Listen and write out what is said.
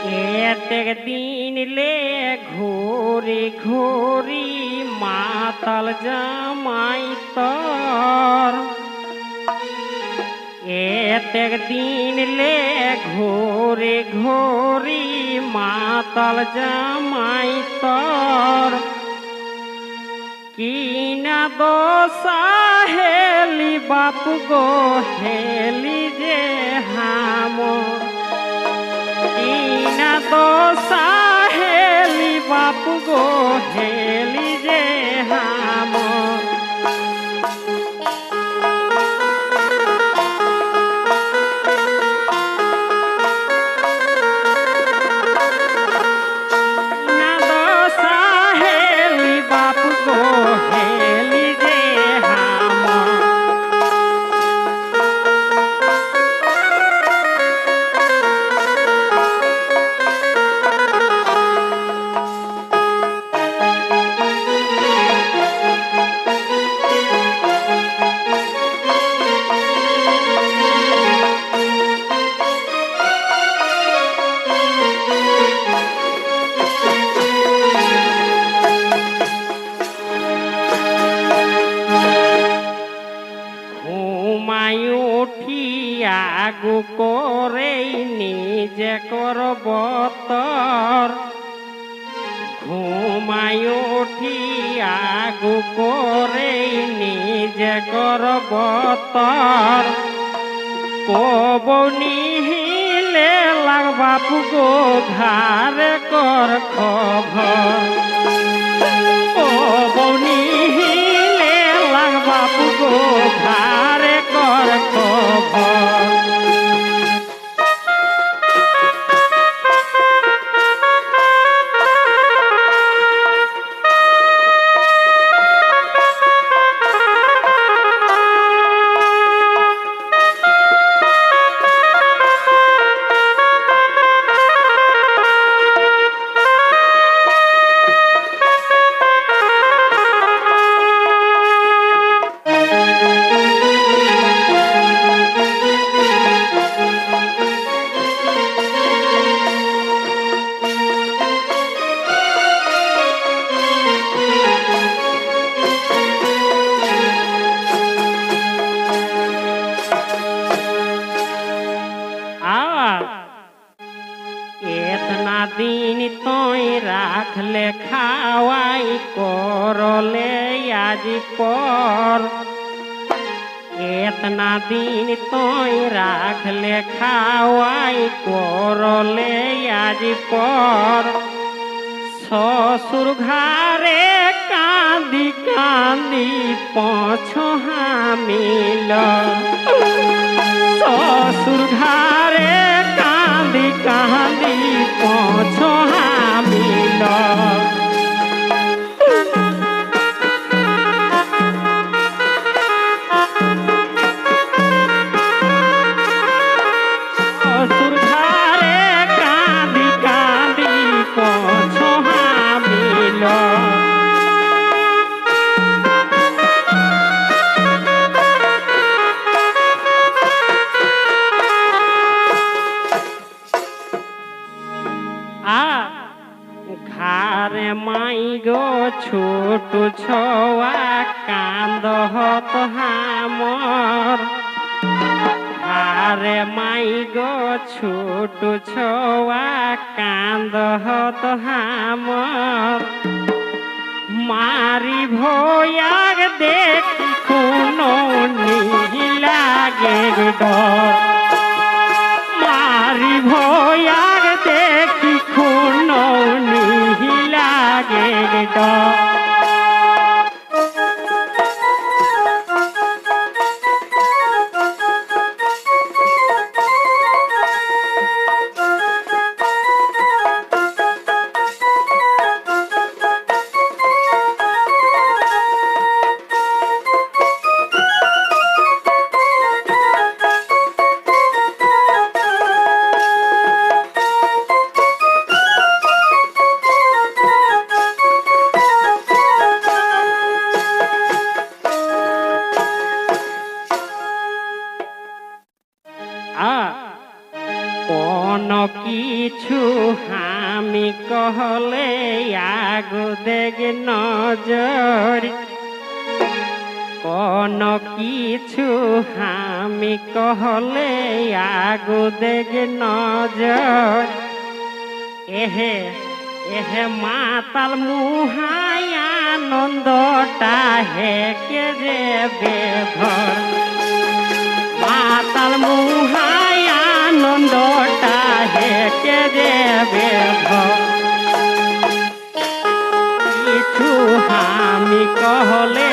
এতেক দিন লে ঘুরি ঘুরি মাতাল জামাই তোর এতেক দিন লে ঘুরি ঘুরি মাতাল জামাই তোর কিনা দোষা হেলি বাপু গো হেলি যে হামর কিনা দোষা হেলি বাপু গো হেলি যে হামর কিনা দোষা হেলি বাপু গো হেলি যে হামর ঘুমাই উঠিয়া আগু করে নিজে করব তর ঘুমাই উঠিয়া আগু করে নিজে করব তর কব নিহিলে লাগবাপু গো ঘারে কর খবর কব নিহিলে লাগবাপু গো ঘারে কর খবর एतना दिन तोय राखले खावाई करले आज पर एतना दिन तोय राखले खावाई करले आज पर ससुर घरे कांदी कांदी पाछो हामिल ससुर घरे कांदी कांदी पाछो हामिल ससुर घरे कांदी कांदी पाछो हामिल घारे माई गो छोट छुआ कांदहत हामर घारे माई गो छोट छुआ कांदहत हामर मारी भोयाग देखी कोनो नहीं लागे डर मारी भोयाग देखी कोनो नहीं लागे डर কিছু আমি কহলে আগু দেখ নজর কোন কিছু আমি কহলে আগু দেখ নজর এহে এহে মাতাল মুহাই আনন্দটা হে কে যে বেধর মাতাল মুহাই আনন্দটা হে কে যে বেধর কিছু আমি কহলে